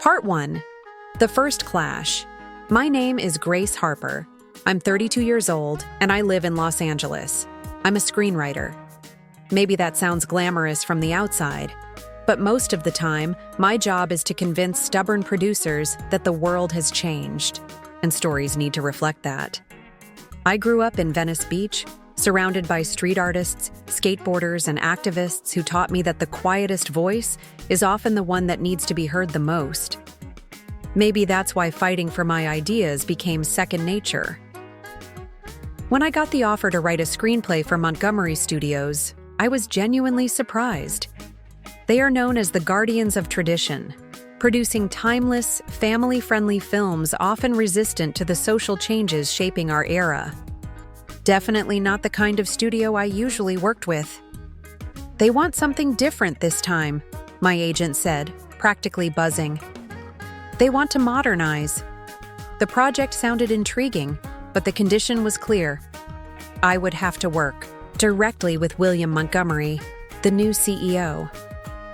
Part 1. The First Clash. My name is Grace Harper. I'm 32 years old, and I live in Los Angeles. I'm a screenwriter. Maybe that sounds glamorous from the outside, but most of the time, my job is to convince stubborn producers that the world has changed, and stories need to reflect that. I grew up in Venice Beach, surrounded by street artists, skateboarders, and activists who taught me that the quietest voice is often the one that needs to be heard the most. Maybe that's why fighting for my ideas became second nature. When I got the offer to write a screenplay for Montgomery Studios, I was genuinely surprised. They are known as the guardians of tradition, producing timeless, family-friendly films often resistant to the social changes shaping our era. Definitely not the kind of studio I usually worked with. They want something different this time, my agent said, practically buzzing. They want to modernize. The project sounded intriguing, but the condition was clear. I would have to work directly with William Montgomery, the new CEO.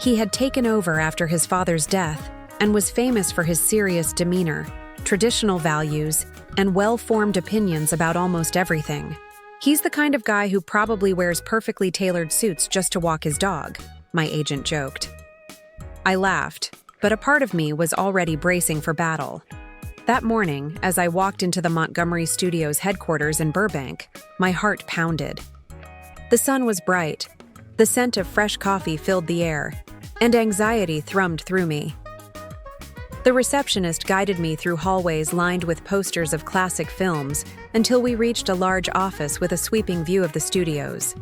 He had taken over after his father's death and was famous for his serious demeanor, traditional values, and well-formed opinions about almost everything. He's the kind of guy who probably wears perfectly tailored suits just to walk his dog, my agent joked. I laughed, but a part of me was already bracing for battle. That morning, as I walked into the Montgomery Studios headquarters in Burbank, my heart pounded. The sun was bright, the scent of fresh coffee filled the air, and anxiety thrummed through me. The receptionist guided me through hallways lined with posters of classic films until we reached a large office with a sweeping view of the studios.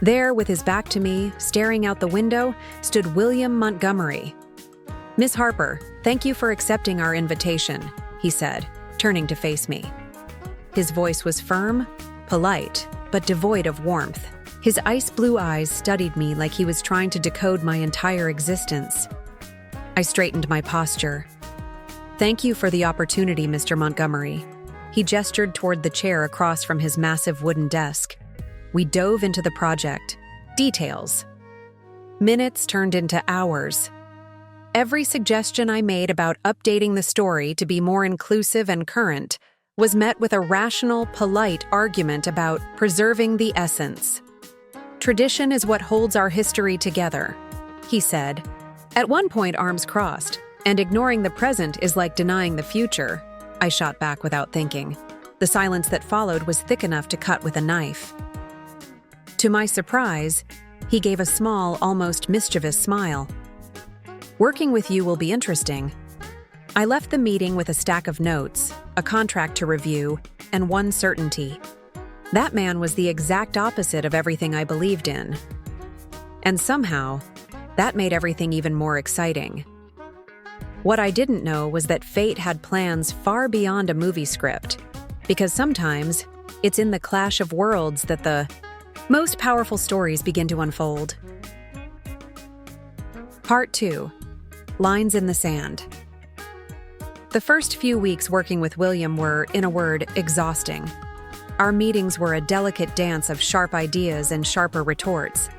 There, with his back to me, staring out the window, stood William Montgomery. "Miss Harper, thank you for accepting our invitation," he said, turning to face me. His voice was firm, polite, but devoid of warmth. His ice-blue eyes studied me like he was trying to decode my entire existence. I straightened my posture. "Thank you for the opportunity, Mr. Montgomery." He gestured toward the chair across from his massive wooden desk. We dove into the project. Details. Minutes turned into hours. Every suggestion I made about updating the story to be more inclusive and current was met with a rational, polite argument about preserving the essence. "Tradition is what holds our history together," he said. At one point, arms crossed, and ignoring the present is like denying the future, I shot back without thinking. The silence that followed was thick enough to cut with a knife. To my surprise, he gave a small, almost mischievous smile. "Working with you will be interesting." I left the meeting with a stack of notes, a contract to review, and one certainty. That man was the exact opposite of everything I believed in. And somehow, that made everything even more exciting. What I didn't know was that fate had plans far beyond a movie script, because sometimes it's in the clash of worlds that the most powerful stories begin to unfold. Part 2. Lines in the Sand. The first few weeks working with William were, in a word, exhausting. Our meetings were a delicate dance of sharp ideas and sharper retorts.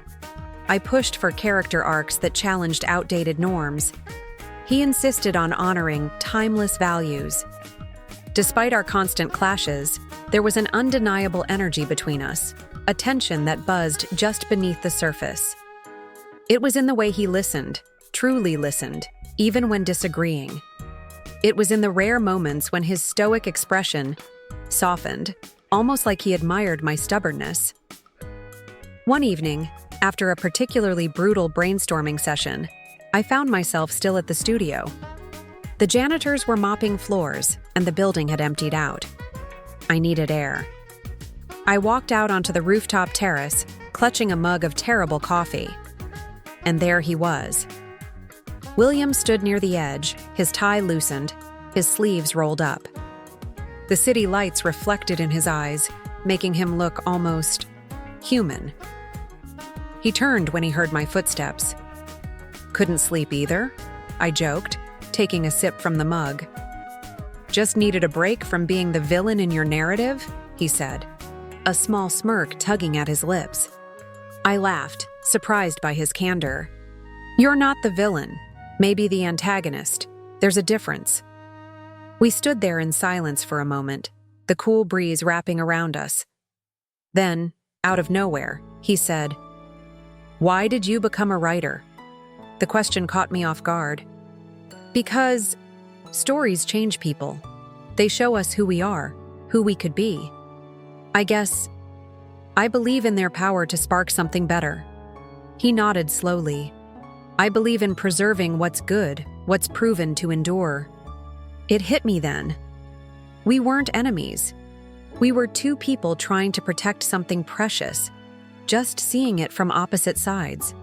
I pushed for character arcs that challenged outdated norms. He insisted on honoring timeless values. Despite our constant clashes, there was an undeniable energy between us, a tension that buzzed just beneath the surface. It was in the way he listened, truly listened, even when disagreeing. It was in the rare moments when his stoic expression softened, almost like he admired my stubbornness. One evening, after a particularly brutal brainstorming session, I found myself still at the studio. The janitors were mopping floors, and the building had emptied out. I needed air. I walked out onto the rooftop terrace, clutching a mug of terrible coffee. And there he was. William stood near the edge, his tie loosened, his sleeves rolled up. The city lights reflected in his eyes, making him look almost human. He turned when he heard my footsteps. "Couldn't sleep either?" I joked, taking a sip from the mug. "Just needed a break from being the villain in your narrative?" he said, a small smirk tugging at his lips. I laughed, surprised by his candor. "You're not the villain, maybe the antagonist. There's a difference." We stood there in silence for a moment, the cool breeze wrapping around us. Then, out of nowhere, he said, "Why did you become a writer?" The question caught me off guard. Because stories change people. They show us who we are, who we could be. I guess I believe in their power to spark something better. He nodded slowly. I believe in preserving what's good, what's proven to endure. It hit me then. We weren't enemies. We were two people trying to protect something precious, just seeing it from opposite sides.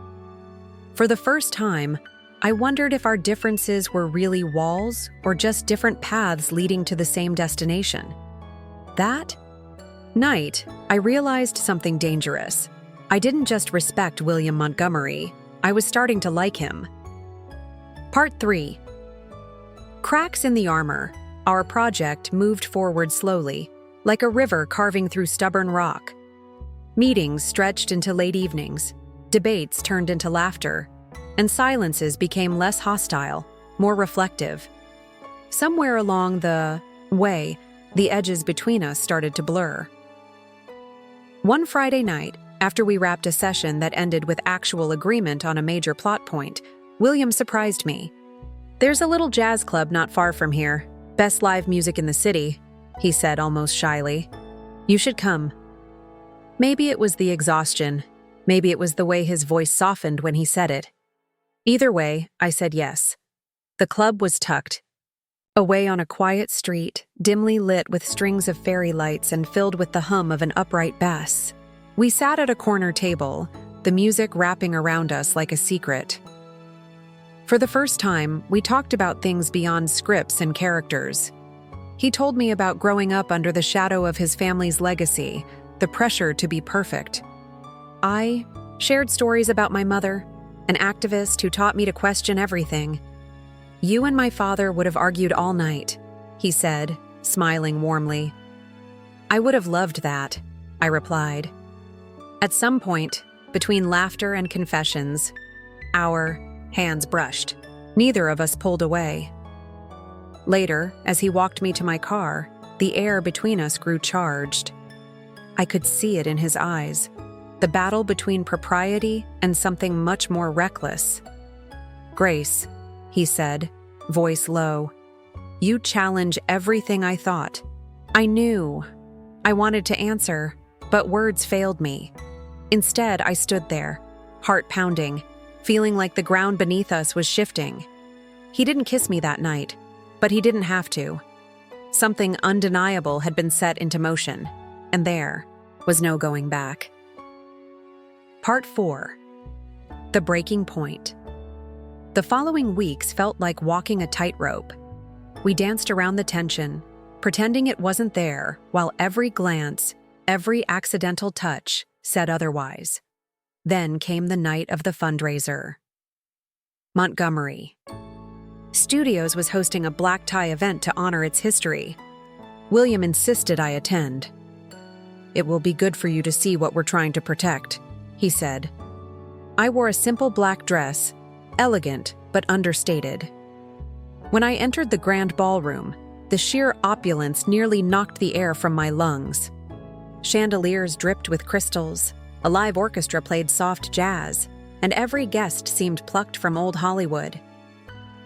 For the first time, I wondered if our differences were really walls or just different paths leading to the same destination. That night, I realized something dangerous. I didn't just respect William Montgomery, I was starting to like him. Part 3. Cracks in the armor. Our project moved forward slowly, like a river carving through stubborn rock. Meetings stretched into late evenings, debates turned into laughter, and silences became less hostile, more reflective. Somewhere along the way, the edges between us started to blur. One Friday night, after we wrapped a session that ended with actual agreement on a major plot point, William surprised me. "There's a little jazz club not far from here. Best live music in the city," he said almost shyly. "You should come." Maybe it was the exhaustion. Maybe it was the way his voice softened when he said it. Either way, I said yes. The club was tucked away on a quiet street, dimly lit with strings of fairy lights and filled with the hum of an upright bass. We sat at a corner table, the music wrapping around us like a secret. For the first time, we talked about things beyond scripts and characters. He told me about growing up under the shadow of his family's legacy, the pressure to be perfect. I shared stories about my mother, an activist who taught me to question everything. "You and my father would have argued all night," he said, smiling warmly. "I would have loved that," I replied. At some point, between laughter and confessions, our hands brushed. Neither of us pulled away. Later, as he walked me to my car, the air between us grew charged. I could see it in his eyes, the battle between propriety and something much more reckless. "Grace," he said, voice low, "you challenge everything I thought." I knew. I wanted to answer, but words failed me. Instead, I stood there, heart pounding, feeling like the ground beneath us was shifting. He didn't kiss me that night, but he didn't have to. Something undeniable had been set into motion, and there was no going back. Part 4. The breaking point. The following weeks felt like walking a tightrope. We danced around the tension, pretending it wasn't there, while every glance, every accidental touch said otherwise. Then came the night of the fundraiser. Montgomery Studios was hosting a black tie event to honor its history. William insisted I attend. "It will be good for you to see what we're trying to protect," he said. I wore a simple black dress, elegant but understated. When I entered the grand ballroom, the sheer opulence nearly knocked the air from my lungs. Chandeliers dripped with crystals, a live orchestra played soft jazz, and every guest seemed plucked from old Hollywood.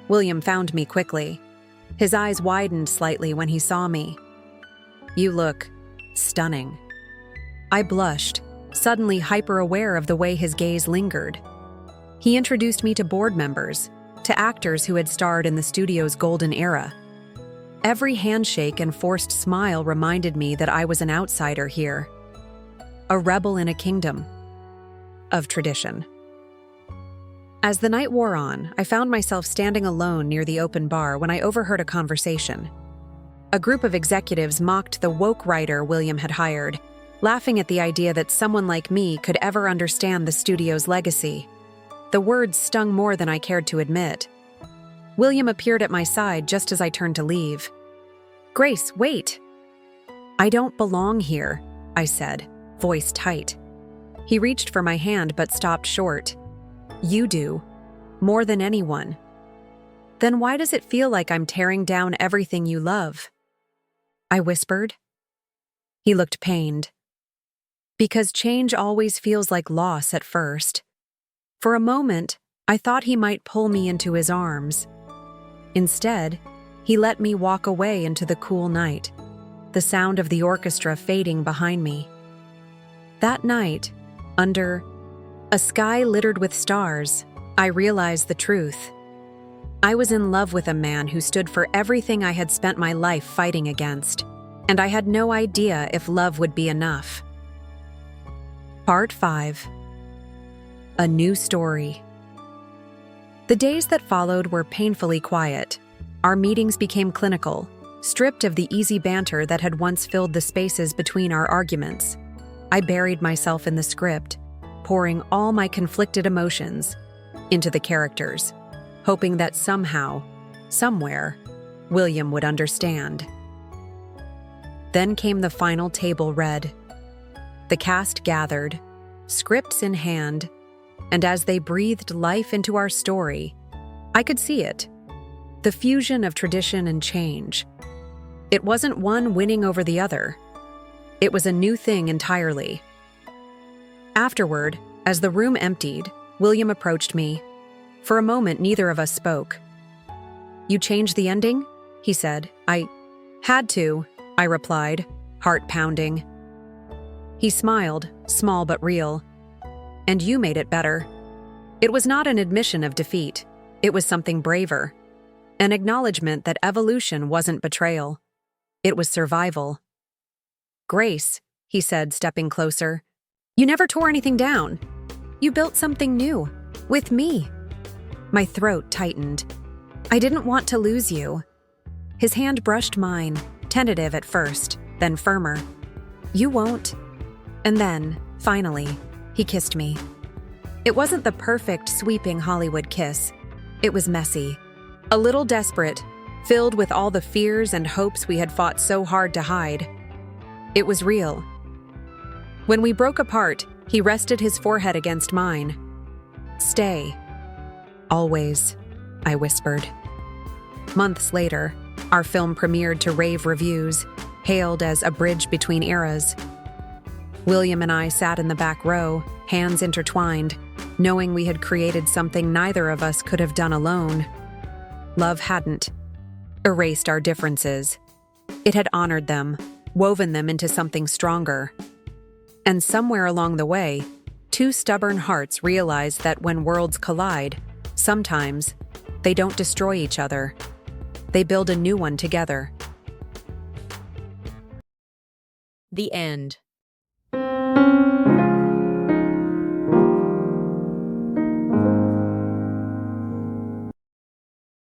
William found me quickly. His eyes widened slightly when he saw me. "You look stunning." I blushed, suddenly hyper-aware of the way his gaze lingered. He introduced me to board members, to actors who had starred in the studio's golden era. Every handshake and forced smile reminded me that I was an outsider here, a rebel in a kingdom of tradition. As the night wore on, I found myself standing alone near the open bar when I overheard a conversation. A group of executives mocked the woke writer William had hired, laughing at the idea that someone like me could ever understand the studio's legacy. The words stung more than I cared to admit. William appeared at my side just as I turned to leave. "Grace, wait!" "I don't belong here," I said, voice tight. He reached for my hand but stopped short. "You do. More than anyone." Then why does it feel like I'm tearing down everything you love? I whispered. He looked pained. Because change always feels like loss at first. For a moment, I thought he might pull me into his arms. Instead, he let me walk away into the cool night, the sound of the orchestra fading behind me. That night, under a sky littered with stars, I realized the truth. I was in love with a man who stood for everything I had spent my life fighting against, and I had no idea if love would be enough. Part 5. A New Story. The days that followed were painfully quiet. Our meetings became clinical, stripped of the easy banter that had once filled the spaces between our arguments. I buried myself in the script, pouring all my conflicted emotions into the characters, hoping that somehow, somewhere, William would understand. Then came the final table read. The cast gathered, scripts in hand, and as they breathed life into our story, I could see it. The fusion of tradition and change. It wasn't one winning over the other. It was a new thing entirely. Afterward, as the room emptied, William approached me. For a moment, neither of us spoke. "You changed the ending?" he said. "I had to," I replied, heart pounding. He smiled, small but real. "And you made it better." It was not an admission of defeat. It was something braver. An acknowledgement that evolution wasn't betrayal. It was survival. "Grace," he said, stepping closer, "you never tore anything down. You built something new. With me." My throat tightened. I didn't want to lose you. His hand brushed mine, tentative at first, then firmer. "You won't." And then, finally, he kissed me. It wasn't the perfect, sweeping Hollywood kiss. It was messy. A little desperate, filled with all the fears and hopes we had fought so hard to hide. It was real. When we broke apart, he rested his forehead against mine. "Stay." "Always," I whispered. Months later, our film premiered to rave reviews, hailed as a bridge between eras. William and I sat in the back row, hands intertwined, knowing we had created something neither of us could have done alone. Love hadn't erased our differences. It had honored them, woven them into something stronger. And somewhere along the way, two stubborn hearts realized that when worlds collide, sometimes they don't destroy each other. They build a new one together. The end.